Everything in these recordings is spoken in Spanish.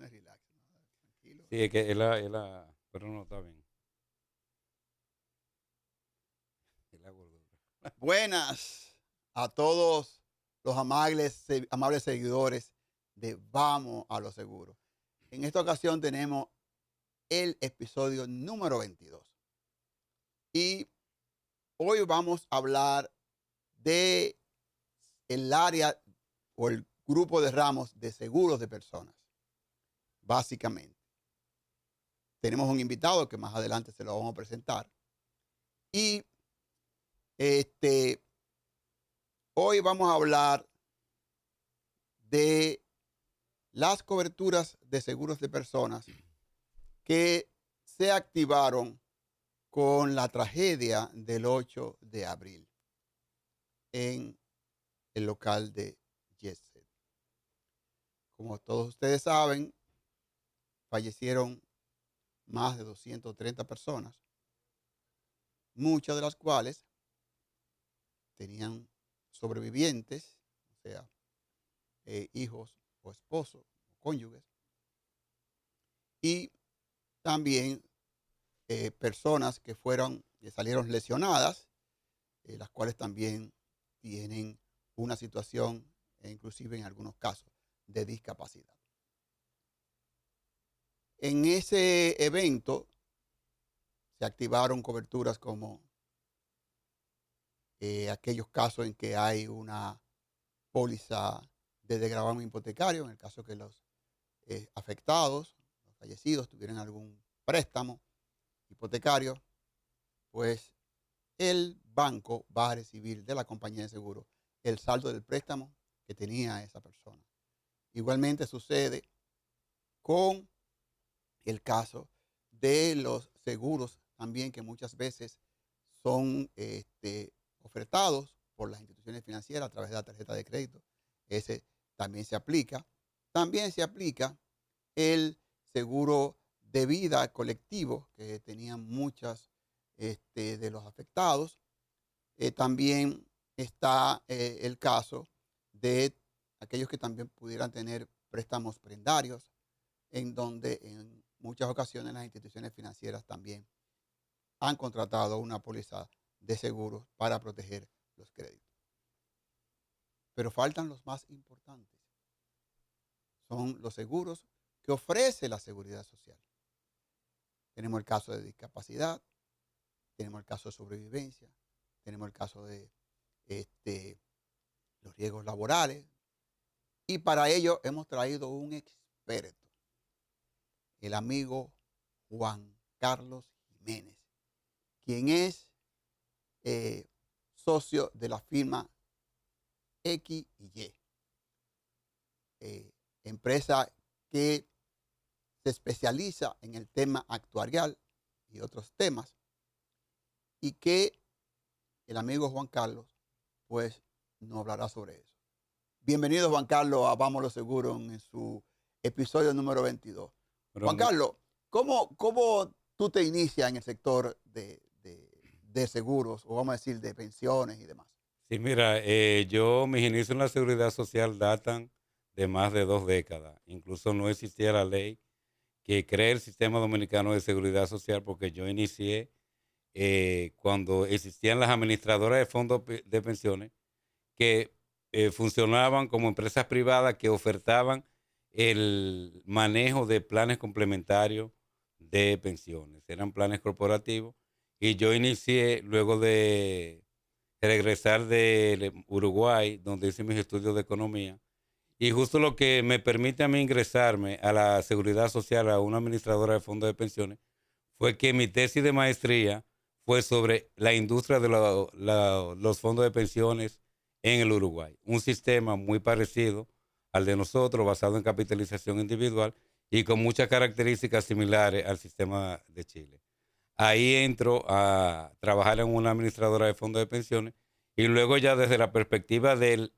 no es relax. No, tranquilo. Sí, es que pero no está bien. Es la gordura. Buenas a todos los amables seguidores de Vamos a lo Seguro. En esta ocasión tenemos el episodio número 22. Y hoy vamos a hablar de el área o el grupo de ramos de seguros de personas. Básicamente, tenemos un invitado que más adelante se lo vamos a presentar. Y hoy vamos a hablar de las coberturas de seguros de personas que se activaron con la tragedia del 8 de abril en el local de Jesset. Como todos ustedes saben, fallecieron más de 230 personas, muchas de las cuales tenían sobrevivientes, o sea, hijos o esposos o cónyuges, y también personas que salieron lesionadas, las cuales también tienen una situación, inclusive en algunos casos, de discapacidad. En ese evento se activaron coberturas como aquellos casos en que hay una póliza de desgravamen hipotecario, en el caso que los afectados, los fallecidos, tuvieran algún préstamo hipotecario, pues el banco va a recibir de la compañía de seguro el saldo del préstamo que tenía esa persona. Igualmente sucede con el caso de los seguros también, que muchas veces son ofertados por las instituciones financieras a través de la tarjeta de crédito. Ese también se aplica. También se aplica el seguro de vida colectivo que tenían muchas de los afectados. También está el caso de aquellos que también pudieran tener préstamos prendarios, en donde en muchas ocasiones las instituciones financieras también han contratado una póliza de seguros para proteger los créditos. Pero faltan los más importantes. Son los seguros que ofrece la Seguridad Social. Tenemos el caso de discapacidad, tenemos el caso de sobrevivencia, tenemos el caso de los riesgos laborales. Y para ello hemos traído un experto, el amigo Juan Carlos Jiménez, quien es socio de la firma X&Y, empresa que se especializa en el tema actuarial y otros temas, y que el amigo Juan Carlos pues nos hablará sobre eso. Bienvenido, Juan Carlos, a Vamos a lo Seguro en su episodio número 22. Pero Juan Carlos, ¿cómo tú te inicias en el sector de seguros, o vamos a decir de pensiones y demás? sí, mira, mis inicios en la seguridad social datan de más de 2 décadas. Incluso no existía la ley que crea el sistema dominicano de seguridad social, porque yo inicié cuando existían las administradoras de fondos de pensiones que funcionaban como empresas privadas que ofertaban el manejo de planes complementarios de pensiones. Eran planes corporativos y yo inicié luego de regresar de Uruguay, donde hice mis estudios de economía. Y justo lo que me permite a mí ingresarme a la seguridad social, a una administradora de fondos de pensiones, fue que mi tesis de maestría fue sobre la industria de los fondos de pensiones en el Uruguay. Un sistema muy parecido al de nosotros, basado en capitalización individual y con muchas características similares al sistema de Chile. Ahí entro a trabajar en una administradora de fondos de pensiones y luego ya desde la perspectiva de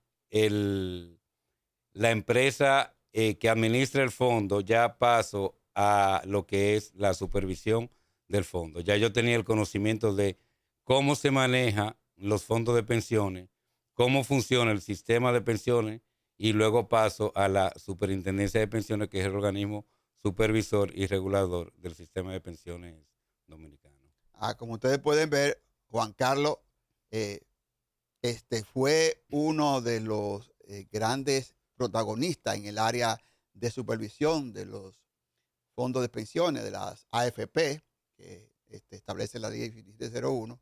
la empresa que administra el fondo, ya paso a lo que es la supervisión del fondo. Ya yo tenía el conocimiento de cómo se manejan los fondos de pensiones, cómo funciona el sistema de pensiones, y luego paso a la superintendencia de pensiones, que es el organismo supervisor y regulador del sistema de pensiones dominicano. Como ustedes pueden ver, Juan Carlos fue uno de los grandes protagonistas en el área de supervisión de los fondos de pensiones, de las AFP, que establece la ley 1701,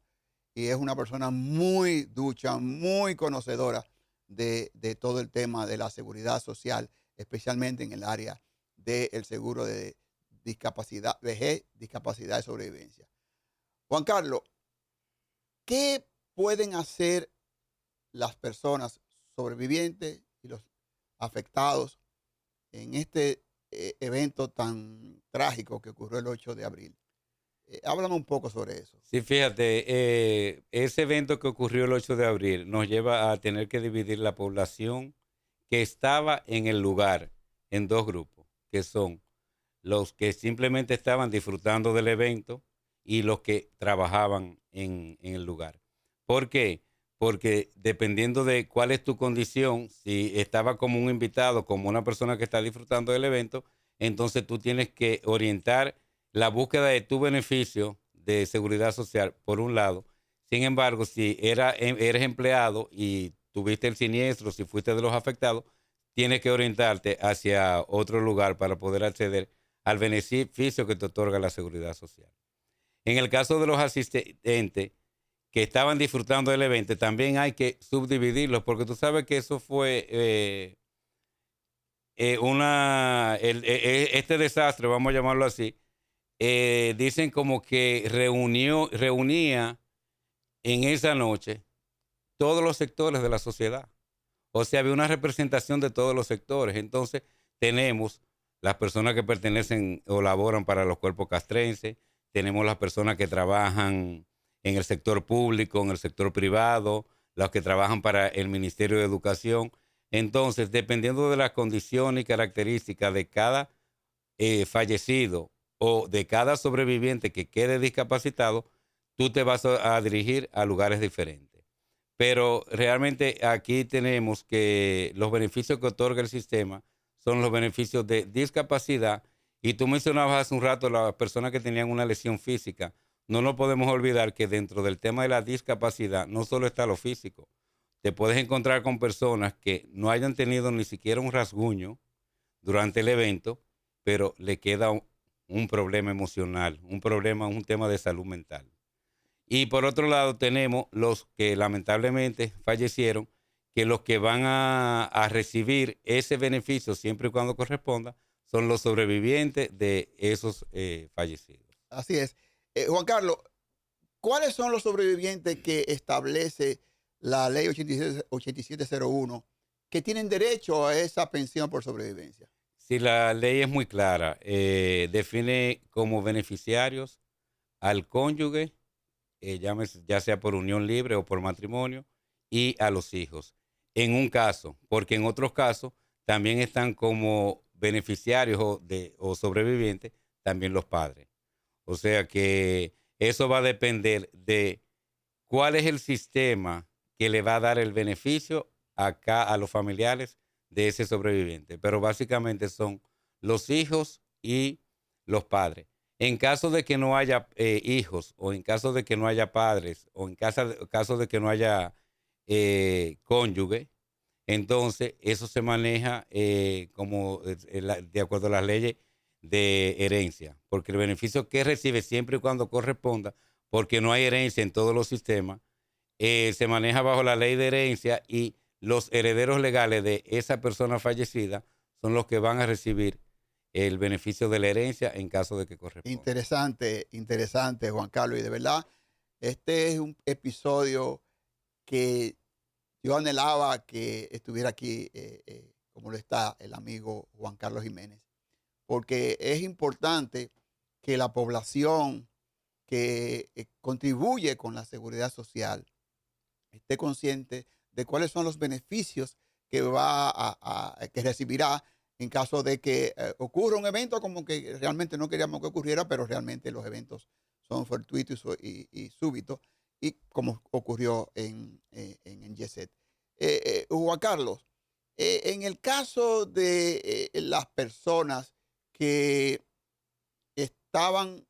y es una persona muy ducha, muy conocedora de todo el tema de la seguridad social, especialmente en el área del seguro de discapacidad, vejez, discapacidad y sobrevivencia. Juan Carlos, ¿qué pueden hacer las personas sobrevivientes y los afectados en este evento tan trágico que ocurrió el 8 de abril? Háblame un poco sobre eso. Sí, fíjate, ese evento que ocurrió el 8 de abril nos lleva a tener que dividir la población que estaba en el lugar en dos grupos, que son los que simplemente estaban disfrutando del evento y los que trabajaban en el lugar. ¿Por qué? Porque dependiendo de cuál es tu condición, si estaba como un invitado, como una persona que está disfrutando del evento, entonces tú tienes que orientar la búsqueda de tu beneficio de seguridad social, por un lado. Sin embargo, si eres empleado y tuviste el siniestro, si fuiste de los afectados, tienes que orientarte hacia otro lugar para poder acceder al beneficio que te otorga la seguridad social. En el caso de los asistentes que estaban disfrutando del evento, también hay que subdividirlos, porque tú sabes que eso fue este desastre, vamos a llamarlo así, dicen como que reunía en esa noche todos los sectores de la sociedad. O sea, había una representación de todos los sectores. Entonces, tenemos las personas que pertenecen o laboran para los cuerpos castrenses, tenemos las personas que trabajan en el sector público, en el sector privado, los que trabajan para el Ministerio de Educación. Entonces, dependiendo de las condiciones y características de cada fallecido o de cada sobreviviente que quede discapacitado, tú te vas a dirigir a lugares diferentes. Pero realmente aquí tenemos que los beneficios que otorga el sistema son los beneficios de discapacidad. Y tú mencionabas hace un rato las personas que tenían una lesión física. No nos podemos olvidar que dentro del tema de la discapacidad no solo está lo físico. Te puedes encontrar con personas que no hayan tenido ni siquiera un rasguño durante el evento, pero le queda un problema emocional, un tema de salud mental. Y por otro lado tenemos los que lamentablemente fallecieron, que los que van a recibir ese beneficio siempre y cuando corresponda son los sobrevivientes de esos fallecidos. Así es. Juan Carlos, ¿cuáles son los sobrevivientes que establece la ley 8701 que tienen derecho a esa pensión por sobrevivencia? Si la ley es muy clara, define como beneficiarios al cónyuge, ya sea por unión libre o por matrimonio, y a los hijos. En un caso, porque en otros casos también están como beneficiarios o sobrevivientes también los padres. O sea que eso va a depender de cuál es el sistema que le va a dar el beneficio acá a los familiares de ese sobreviviente. Pero básicamente son los hijos y los padres. En caso de que no haya hijos, o en caso de que no haya padres, o en caso de que no haya cónyuge, entonces eso se maneja de acuerdo a las leyes de herencia, porque el beneficio que recibe siempre y cuando corresponda, porque no hay herencia en todos los sistemas, se maneja bajo la ley de herencia y los herederos legales de esa persona fallecida son los que van a recibir el beneficio de la herencia en caso de que corresponda. Interesante, interesante, Juan Carlos. Y de verdad, este es un episodio que yo anhelaba que estuviera aquí, como lo está el amigo Juan Carlos Jiménez, porque es importante que la población que contribuye con la seguridad social esté consciente de cuáles son los beneficios que que recibirá en caso de que ocurra un evento como que realmente no queríamos que ocurriera, pero realmente los eventos son fortuitos y súbitos, y como ocurrió en Yeset. Juan Carlos, en el caso de las personas que estaban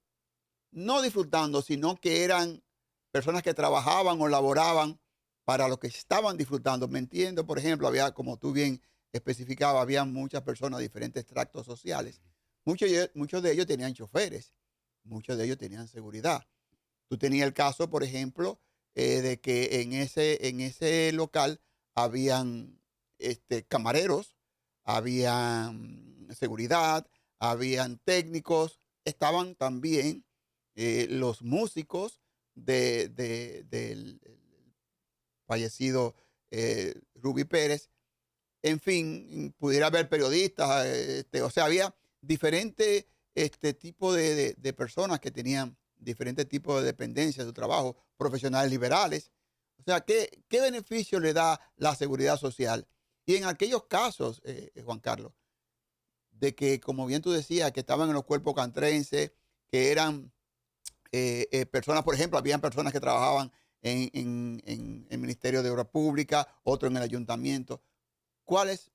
no disfrutando, sino que eran personas que trabajaban o laboraban para lo que estaban disfrutando. Me entiendo, por ejemplo, había, como tú bien especificabas, había muchas personas de diferentes tractos sociales. Muchos de ellos tenían choferes, muchos de ellos tenían seguridad. Tú tenías el caso, por ejemplo, de que en ese local habían camareros, habían seguridad, habían técnicos, estaban también los músicos del fallecido Rubí Pérez. En fin, pudiera haber periodistas, o sea, había diferentes tipos de personas que tenían diferentes tipos de dependencia de su trabajo, profesionales liberales. O sea, ¿qué beneficio le da la seguridad social? Y en aquellos casos, Juan Carlos, de que, como bien tú decías, que estaban en los cuerpos castrenses, que eran personas, por ejemplo, habían personas que trabajaban en el Ministerio de Obras Públicas, otros en el ayuntamiento. ¿Cuáles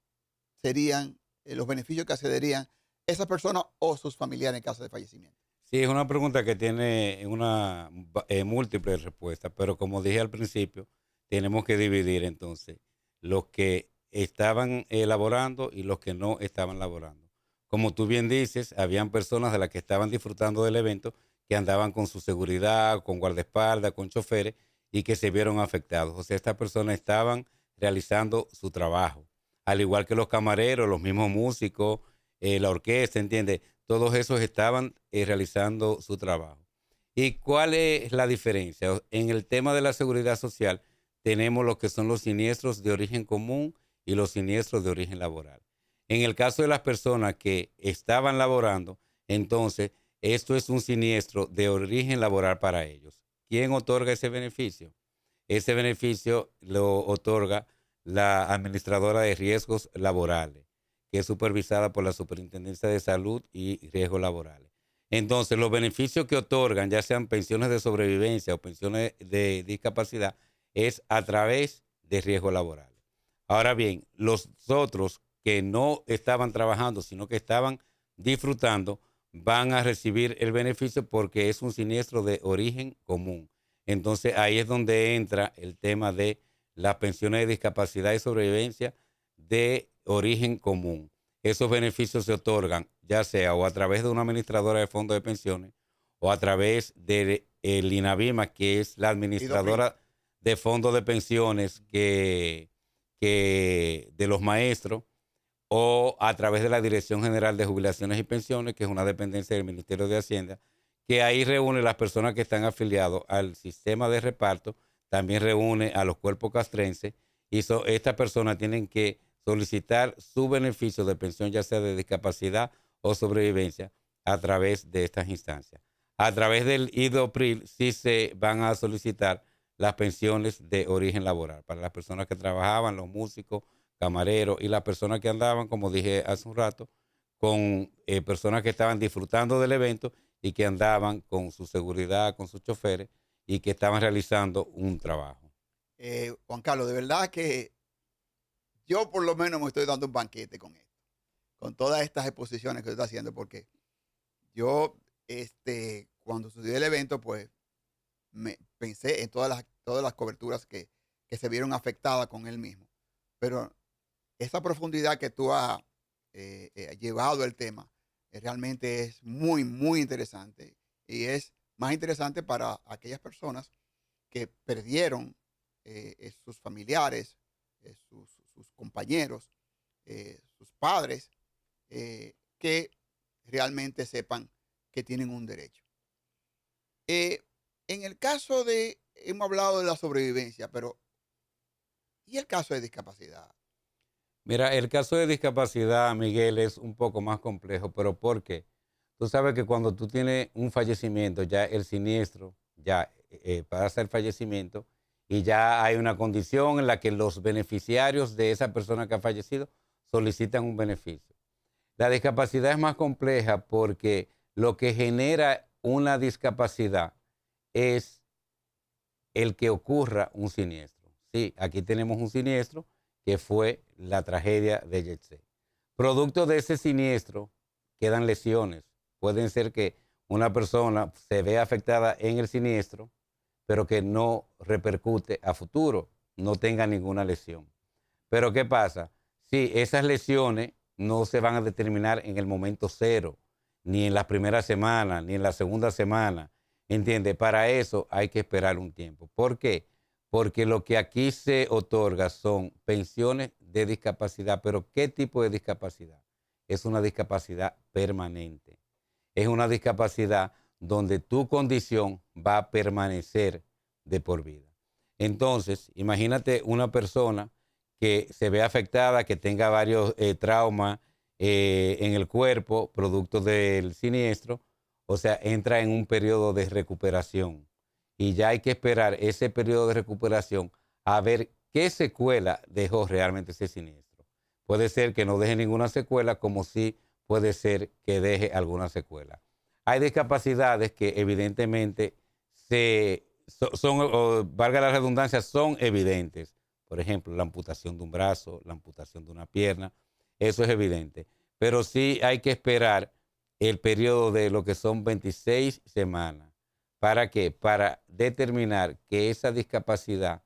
serían los beneficios que accederían esas personas o sus familiares en caso de fallecimiento? Sí, es una pregunta que tiene una múltiple respuesta, pero como dije al principio, tenemos que dividir entonces los que estaban elaborando y los que no estaban laborando. Como tú bien dices, habían personas de las que estaban disfrutando del evento que andaban con su seguridad, con guardaespaldas, con choferes y que se vieron afectados. O sea, estas personas estaban realizando su trabajo, al igual que los camareros, los mismos músicos, la orquesta, ¿entiendes? Todos esos estaban realizando su trabajo. ¿Y cuál es la diferencia? En el tema de la seguridad social tenemos lo que son los siniestros de origen común y los siniestros de origen laboral. En el caso de las personas que estaban laborando, entonces esto es un siniestro de origen laboral para ellos. ¿Quién otorga ese beneficio? Ese beneficio lo otorga la administradora de riesgos laborales, que es supervisada por la Superintendencia de Salud y Riesgos Laborales. Entonces, los beneficios que otorgan, ya sean pensiones de sobrevivencia o pensiones de discapacidad, es a través de riesgos laborales. Ahora bien, los otros que no estaban trabajando, sino que estaban disfrutando, van a recibir el beneficio porque es un siniestro de origen común. Entonces, ahí es donde entra el tema de las pensiones de discapacidad y sobrevivencia de origen común. Esos beneficios se otorgan ya sea o a través de una administradora de fondos de pensiones o a través del INAVIMA, que es la administradora de fondos de pensiones que de los maestros, o a través de la Dirección General de Jubilaciones y Pensiones, que es una dependencia del Ministerio de Hacienda, que ahí reúne las personas que están afiliados al sistema de reparto, también reúne a los cuerpos castrenses, y estas personas tienen que solicitar su beneficio de pensión, ya sea de discapacidad o sobrevivencia, a través de estas instancias. A través del IDOPRIL sí se van a solicitar las pensiones de origen laboral para las personas que trabajaban, los músicos, camareros y las personas que andaban, como dije hace un rato, con personas que estaban disfrutando del evento y que andaban con su seguridad, con sus choferes y que estaban realizando un trabajo. Juan Carlos, de verdad que yo por lo menos me estoy dando un banquete con esto, con todas estas exposiciones que estoy haciendo, porque yo, cuando sucedió el evento, pues me pensé en todas las coberturas que se vieron afectadas con él mismo. Pero esa profundidad que tú has llevado el tema realmente es muy, muy interesante. Y es más interesante para aquellas personas que perdieron sus familiares, sus compañeros, sus padres, que realmente sepan que tienen un derecho. Eh, en el caso hemos hablado de la sobrevivencia, pero ¿y el caso de discapacidad? Mira, el caso de discapacidad, Miguel, es un poco más complejo, pero ¿por qué? Tú sabes que cuando tú tienes un fallecimiento, ya el siniestro, ya pasa el fallecimiento y ya hay una condición en la que los beneficiarios de esa persona que ha fallecido solicitan un beneficio. La discapacidad es más compleja porque lo que genera una discapacidad es el que ocurra un siniestro. Sí, aquí tenemos un siniestro que fue la tragedia de Yetse. Producto de ese siniestro, quedan lesiones. Pueden ser que una persona se vea afectada en el siniestro, pero que no repercute a futuro, no tenga ninguna lesión. Pero ¿qué pasa? Sí, esas lesiones no se van a determinar en el momento cero, ni en la primera semana, ni en la segunda semana. ¿Entiende? Para eso hay que esperar un tiempo. ¿Por qué? Porque lo que aquí se otorga son pensiones de discapacidad. ¿Pero qué tipo de discapacidad? Es una discapacidad permanente. Es una discapacidad donde tu condición va a permanecer de por vida. Entonces, imagínate una persona que se ve afectada, que tenga varios traumas en el cuerpo, producto del siniestro, o sea, entra en un periodo de recuperación. Y ya hay que esperar ese periodo de recuperación a ver qué secuela dejó realmente ese siniestro. Puede ser que no deje ninguna secuela, como sí puede ser que deje alguna secuela. Hay discapacidades que evidentemente son, valga la redundancia, son evidentes. Por ejemplo, la amputación de un brazo, la amputación de una pierna, eso es evidente. Pero sí hay que esperar el periodo de lo que son 26 semanas. ¿Para qué? Para determinar que esa discapacidad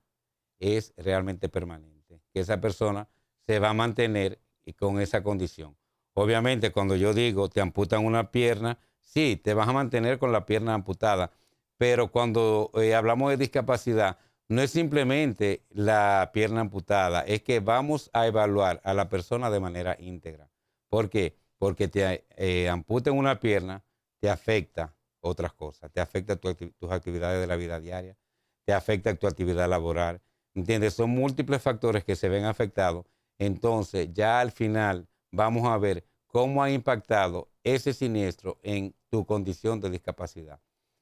es realmente permanente, que esa persona se va a mantener con esa condición. Obviamente, cuando yo digo te amputan una pierna, sí, te vas a mantener con la pierna amputada, pero cuando hablamos de discapacidad, no es simplemente la pierna amputada, es que vamos a evaluar a la persona de manera íntegra. ¿Por qué? Porque te amputen una pierna, te afecta otras cosas, te afecta tus actividades de la vida diaria, te afecta tu actividad laboral, ¿entiendes? Son múltiples factores que se ven afectados. Entonces, ya al final vamos a ver cómo ha impactado ese siniestro en tu condición de discapacidad.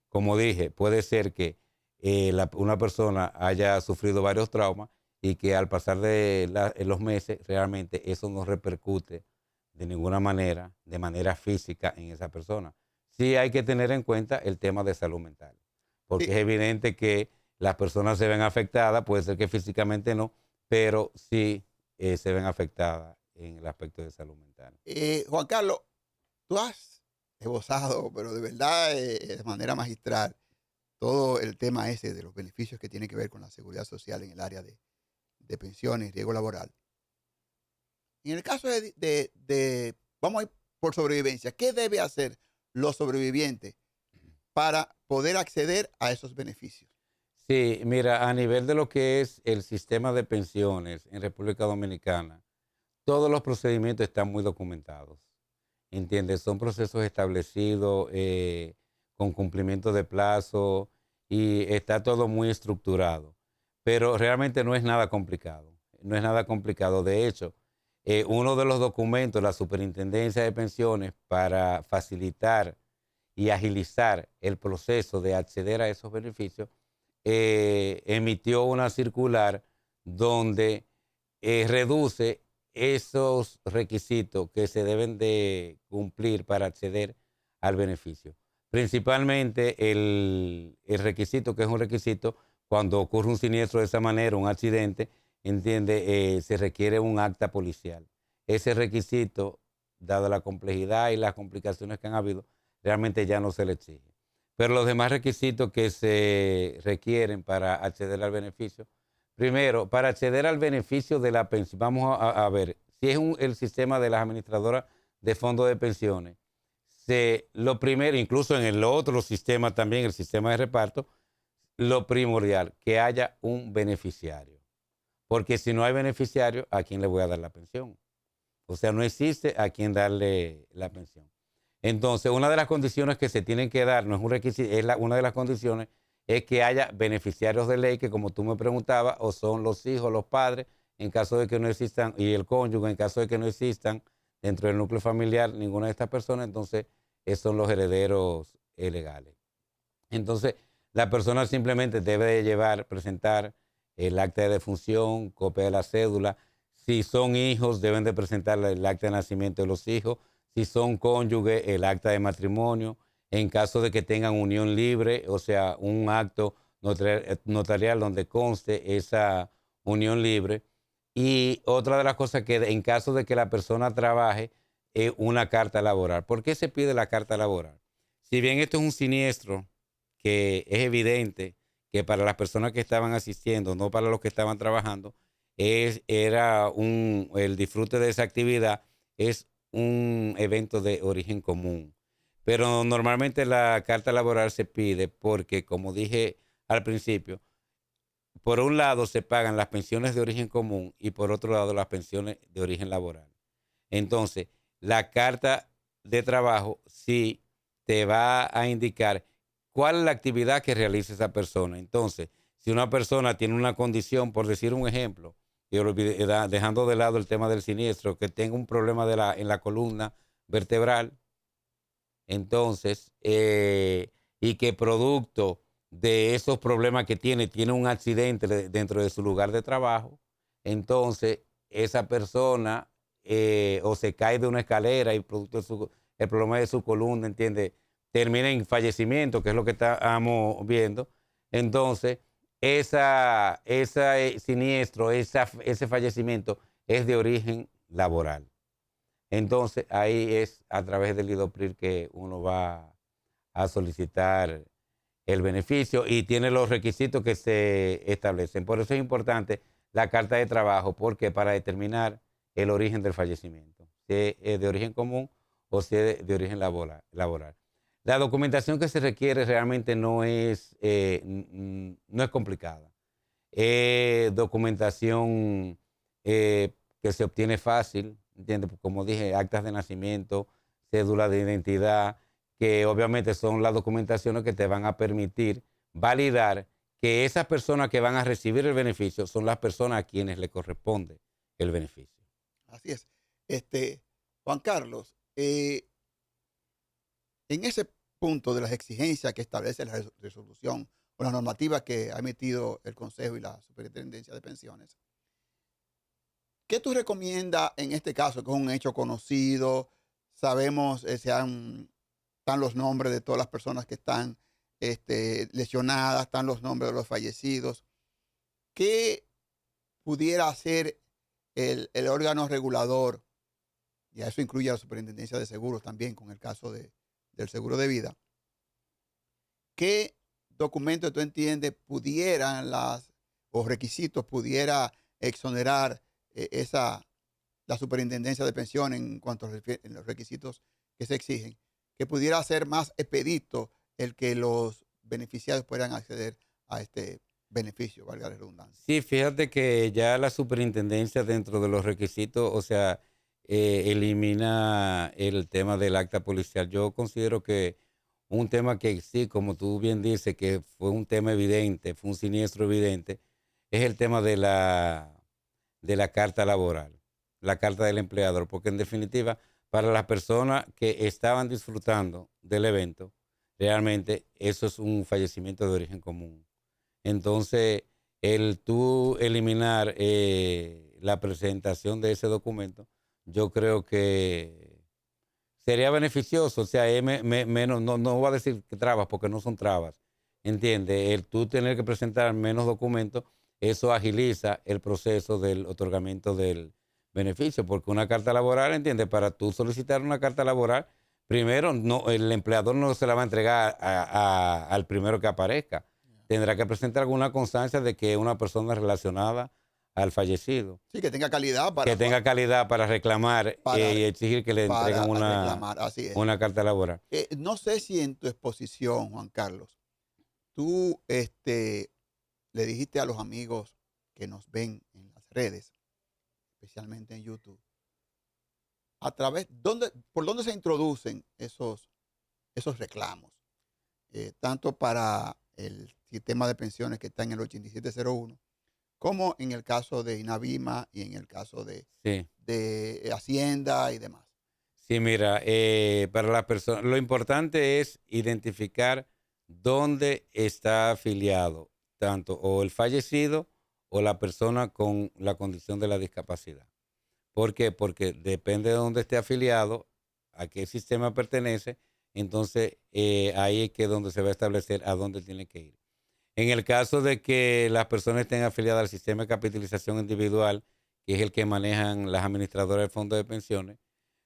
Como dije, puede ser que una persona haya sufrido varios traumas y que al pasar de los meses realmente eso no repercute de ninguna manera, de manera física en esa persona. Sí hay que tener en cuenta el tema de salud mental, porque Sí, es evidente que las personas se ven afectadas, puede ser que físicamente no, pero sí se ven afectadas en el aspecto de salud mental. Juan Carlos, tú has esbozado, pero de verdad, de manera magistral, todo el tema ese de los beneficios que tiene que ver con la seguridad social en el área de pensiones y riesgo laboral. En el caso vamos a ir por sobrevivencia, ¿qué debe hacer los sobrevivientes para poder acceder a esos beneficios? Sí, mira, a nivel de lo que es el sistema de pensiones en República Dominicana, todos los procedimientos están muy documentados. ¿Entiendes? Son procesos establecidos con cumplimiento de plazo y está todo muy estructurado. Pero realmente no es nada complicado. No es nada complicado. De hecho, uno de los documentos, la Superintendencia de Pensiones, para facilitar y agilizar el proceso de acceder a esos beneficios, emitió una circular donde reduce esos requisitos que se deben de cumplir para acceder al beneficio. Principalmente el requisito, que es un requisito, cuando ocurre un siniestro de esa manera, un accidente, entiende, se requiere un acta policial. Ese requisito, dada la complejidad y las complicaciones que han habido, realmente ya no se le exige. Pero los demás requisitos que se requieren para acceder al beneficio, primero, para acceder al beneficio de la pensión, vamos a ver, si es el sistema de las administradoras de fondos de pensiones, lo primero, incluso en el otro sistema también, el sistema de reparto, lo primordial, que haya un beneficiario. Porque si no hay beneficiario, ¿a quién le voy a dar la pensión? O sea, no existe a quién darle la pensión. Entonces, una de las condiciones que se tienen que dar, no es un requisito, una de las condiciones es que haya beneficiarios de ley, que como tú me preguntabas, o son los hijos, los padres, en caso de que no existan, y el cónyuge, en caso de que no existan dentro del núcleo familiar ninguna de estas personas, entonces esos son los herederos legales. Entonces, la persona simplemente debe de llevar, presentar el acta de defunción, copia de la cédula. Si son hijos, deben de presentar el acta de nacimiento de los hijos. Si son cónyuges, el acta de matrimonio. En caso de que tengan unión libre, o sea, un acto notarial donde conste esa unión libre. Y otra de las cosas que en caso de que la persona trabaje, una carta laboral. ¿Por qué se pide la carta laboral? Si bien esto es un siniestro que es evidente que para las personas que estaban asistiendo, no para los que estaban trabajando, el disfrute de esa actividad es un evento de origen común. Pero normalmente la carta laboral se pide porque, como dije al principio, por un lado se pagan las pensiones de origen común y por otro lado las pensiones de origen laboral. Entonces, la carta de trabajo sí te va a indicar cuál es la actividad que realiza esa persona. Entonces, si una persona tiene una condición, por decir un ejemplo, dejando de lado el tema del siniestro, que tenga un problema en la columna vertebral, entonces, y que producto de esos problemas que tiene un accidente dentro de su lugar de trabajo, entonces esa persona o se cae de una escalera y producto el problema de su columna, ¿entiende? Termina en fallecimiento, que es lo que estamos viendo. Entonces, ese siniestro, ese fallecimiento es de origen laboral. Entonces, ahí es a través del IDOPRIR que uno va a solicitar el beneficio y tiene los requisitos que se establecen. Por eso es importante la carta de trabajo, porque para determinar el origen del fallecimiento, si es de origen común o si es de origen laboral. La documentación que se requiere realmente no es complicada. Es documentación que se obtiene fácil, ¿entiendes? Como dije, actas de nacimiento, cédula de identidad, que obviamente son las documentaciones que te van a permitir validar que esas personas que van a recibir el beneficio son las personas a quienes le corresponde el beneficio. Así es. Juan Carlos, en ese punto de las exigencias que establece la resolución o la normativa que ha emitido el Consejo y la Superintendencia de Pensiones, ¿qué tú recomiendas en este caso, que es un hecho conocido? Sabemos, están los nombres de todas las personas que están lesionadas, están los nombres de los fallecidos. ¿Qué pudiera hacer el órgano regulador? Y a eso incluye a la Superintendencia de Seguros también, con el caso del seguro de vida. ¿Qué documentos tú entiendes pudieran o requisitos pudiera exonerar la Superintendencia de Pensiones en cuanto a los requisitos que se exigen, que pudiera ser más expedito el que los beneficiarios puedan acceder a este beneficio, valga la redundancia? Sí, fíjate que ya la superintendencia dentro de los requisitos, o sea, elimina el tema del acta policial. Yo considero que un tema que sí, como tú bien dices, que fue un tema evidente, fue un siniestro evidente, es el tema de la carta laboral, la carta del empleador, porque en definitiva, para las personas que estaban disfrutando del evento, realmente eso es un fallecimiento de origen común. Entonces, el tú eliminar la presentación de ese documento, yo creo que sería beneficioso. O sea, menos, no voy a decir que trabas, porque no son trabas. ¿Entiendes? El tú tener que presentar menos documentos, eso agiliza el proceso del otorgamiento del beneficio, porque una carta laboral, ¿entiendes? Para tú solicitar una carta laboral, primero, no, el empleador no se la va a entregar al primero que aparezca. Tendrá que presentar alguna constancia de que es una persona relacionada al fallecido. Sí, que tenga calidad Que tenga calidad para reclamar y exigir que le entreguen reclamar. Así es. una carta laboral. No sé si en tu exposición, Juan Carlos, tú le dijiste a los amigos que nos ven en las redes, especialmente en YouTube, por dónde se introducen esos reclamos, tanto para el sistema de pensiones que está en el 8701, como en el caso de Inavima y en el caso de Hacienda y demás. Sí, mira, para las personas, lo importante es identificar dónde está afiliado, tanto o el fallecido o la persona con la condición de la discapacidad. ¿Por qué? Porque depende de dónde esté afiliado, a qué sistema pertenece, entonces ahí es que donde se va a establecer a dónde tiene que ir. En el caso de que las personas estén afiliadas al sistema de capitalización individual, que es el que manejan las administradoras del fondo de pensiones,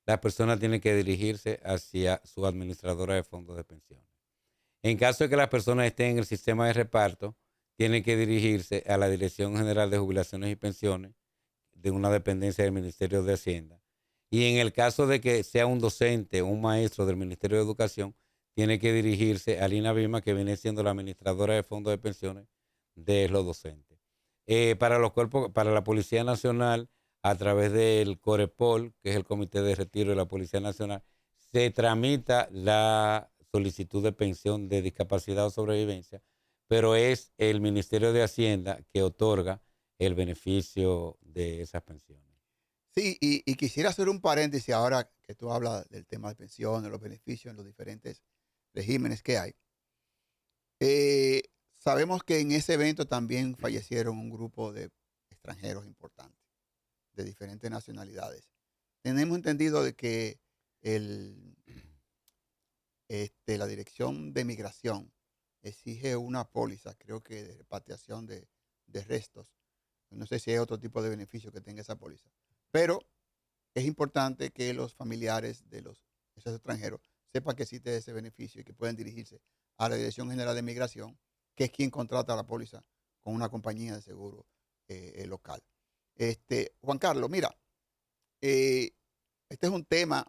la persona tiene que dirigirse hacia su administradora de fondos de pensiones. En caso de que las personas estén en el sistema de reparto, tienen que dirigirse a la Dirección General de Jubilaciones y Pensiones de una dependencia del Ministerio de Hacienda. Y en el caso de que sea un docente o un maestro del Ministerio de Educación, tiene que dirigirse a Lina Bima, que viene siendo la administradora de fondos de pensiones de los docentes. Para los cuerpos, para la Policía Nacional, a través del Corepol, que es el Comité de Retiro de la Policía Nacional, se tramita la solicitud de pensión de discapacidad o sobrevivencia, pero es el Ministerio de Hacienda que otorga el beneficio de esas pensiones. Sí, y quisiera hacer un paréntesis ahora que tú hablas del tema de pensiones, los beneficios en los diferentes regímenes que hay. Sabemos que en ese evento también fallecieron un grupo de extranjeros importantes, de diferentes nacionalidades. Tenemos entendido de que la Dirección de Migración exige una póliza, creo que de repatriación de restos. No sé si hay otro tipo de beneficio que tenga esa póliza. Pero es importante que los familiares de esos extranjeros sepan que existe ese beneficio y que pueden dirigirse a la Dirección General de Migración, que es quien contrata la póliza con una compañía de seguro local. Juan Carlos, mira, este es un tema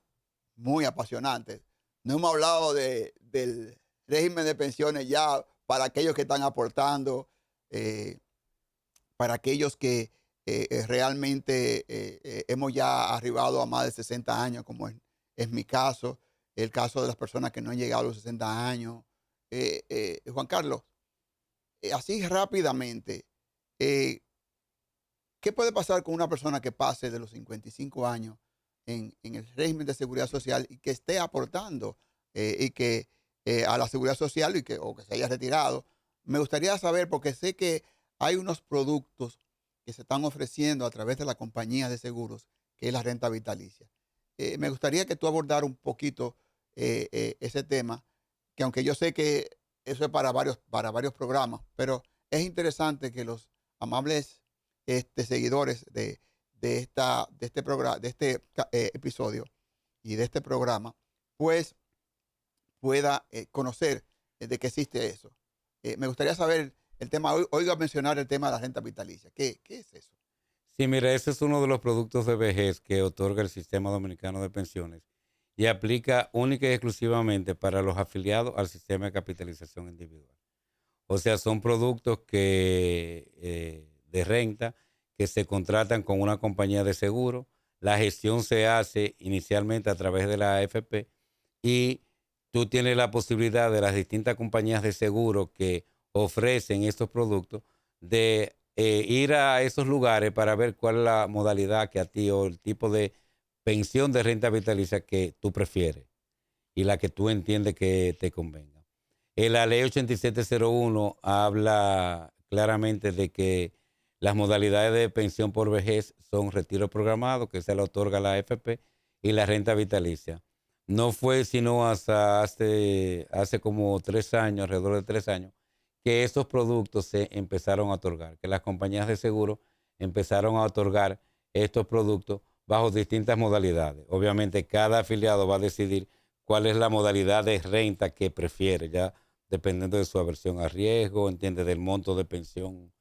muy apasionante. No hemos hablado del régimen de pensiones ya para aquellos que están aportando, para aquellos que realmente hemos ya arribado a más de 60 años, como es mi caso, el caso de las personas que no han llegado a los 60 años. Juan Carlos, así rápidamente, ¿qué puede pasar con una persona que pase de los 55 años en el régimen de seguridad social y que esté aportando y que a la seguridad social o que se haya retirado? Me gustaría saber, porque sé que hay unos productos que se están ofreciendo a través de la compañía de seguros, que es la renta vitalicia. Me gustaría que tú abordaras un poquito ese tema, que aunque yo sé que eso es para varios programas, pero es interesante que los amables seguidores de este episodio y de este programa, pues pueda conocer de que existe eso. Me gustaría saber el tema, oiga mencionar el tema de la renta vitalicia. ¿Qué es eso? Sí, mira, ese es uno de los productos de vejez que otorga el Sistema Dominicano de Pensiones y aplica única y exclusivamente para los afiliados al sistema de capitalización individual. O sea, son productos de renta que se contratan con una compañía de seguro. La gestión se hace inicialmente a través de la AFP y tú tienes la posibilidad de las distintas compañías de seguro que ofrecen estos productos de ir a esos lugares para ver cuál es la modalidad que a ti o el tipo de pensión de renta vitalicia que tú prefieres y la que tú entiendes que te convenga. La ley 8701 habla claramente de que las modalidades de pensión por vejez son retiro programado, que se le otorga a la AFP, y la renta vitalicia. No fue sino hasta hace como 3 años, alrededor de 3 años, que estos productos se empezaron a otorgar, que las compañías de seguro empezaron a otorgar estos productos bajo distintas modalidades. Obviamente cada afiliado va a decidir cuál es la modalidad de renta que prefiere, ya dependiendo de su aversión a riesgo, entiende del monto de pensión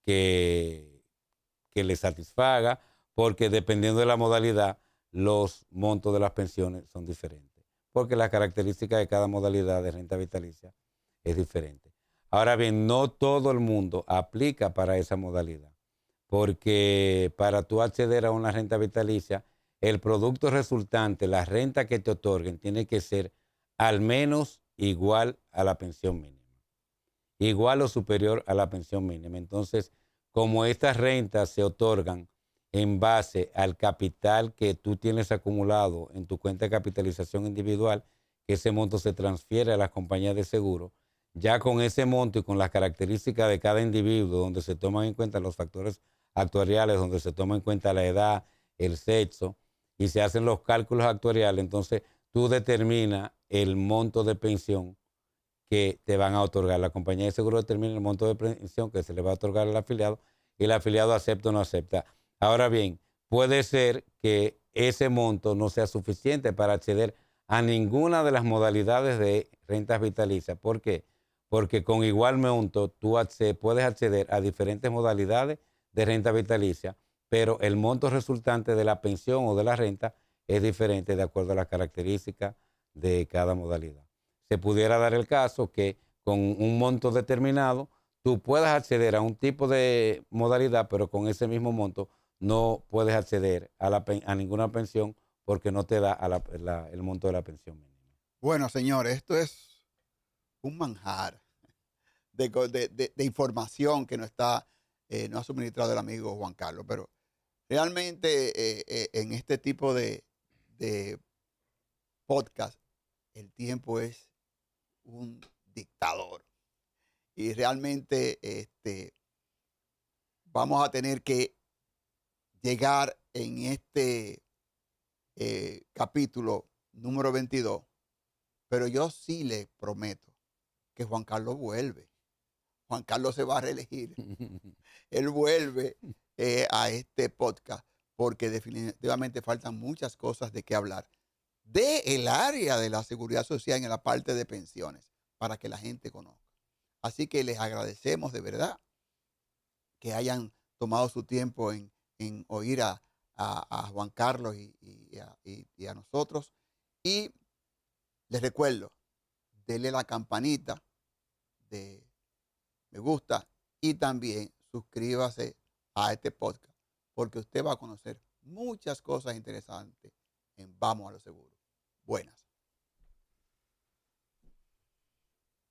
que le satisfaga, porque dependiendo de la modalidad, los montos de las pensiones son diferentes, porque la característica de cada modalidad de renta vitalicia es diferente. Ahora bien, no todo el mundo aplica para esa modalidad, porque para tú acceder a una renta vitalicia, el producto resultante, la renta que te otorguen, tiene que ser al menos igual a la pensión mínima, igual o superior a la pensión mínima. Entonces, como estas rentas se otorgan en base al capital que tú tienes acumulado en tu cuenta de capitalización individual, que ese monto se transfiere a las compañías de seguro, ya con ese monto y con las características de cada individuo, donde se toman en cuenta los factores actuariales, donde se toma en cuenta la edad, el sexo, y se hacen los cálculos actuariales, entonces tú determinas el monto de pensión que te van a otorgar. La compañía de seguro determina el monto de pensión que se le va a otorgar al afiliado y el afiliado acepta o no acepta. Ahora bien, puede ser que ese monto no sea suficiente para acceder a ninguna de las modalidades de rentas vitalicias. ¿Por qué? Porque con igual monto tú puedes acceder a diferentes modalidades de renta vitalicia, pero el monto resultante de la pensión o de la renta es diferente de acuerdo a las características de cada modalidad. Se pudiera dar el caso que con un monto determinado tú puedas acceder a un tipo de modalidad, pero con ese mismo monto no puedes acceder a ninguna pensión porque no te da el monto de la pensión mínima. Bueno, señores, esto es un manjar de información que nos ha suministrado el amigo Juan Carlos, pero realmente en este tipo de podcast el tiempo es un dictador y realmente vamos a tener que llegar en este capítulo número 22, pero yo sí le prometo que Juan Carlos vuelve. Juan Carlos se va a reelegir. Él vuelve a este podcast porque definitivamente faltan muchas cosas de qué hablar del área de la seguridad social en la parte de pensiones para que la gente conozca. Así que les agradecemos de verdad que hayan tomado su tiempo en oír a Juan Carlos y a nosotros. Y les recuerdo, denle la campanita de me gusta y también suscríbase a este podcast porque usted va a conocer muchas cosas interesantes en Vamos a lo Seguro. Buenas.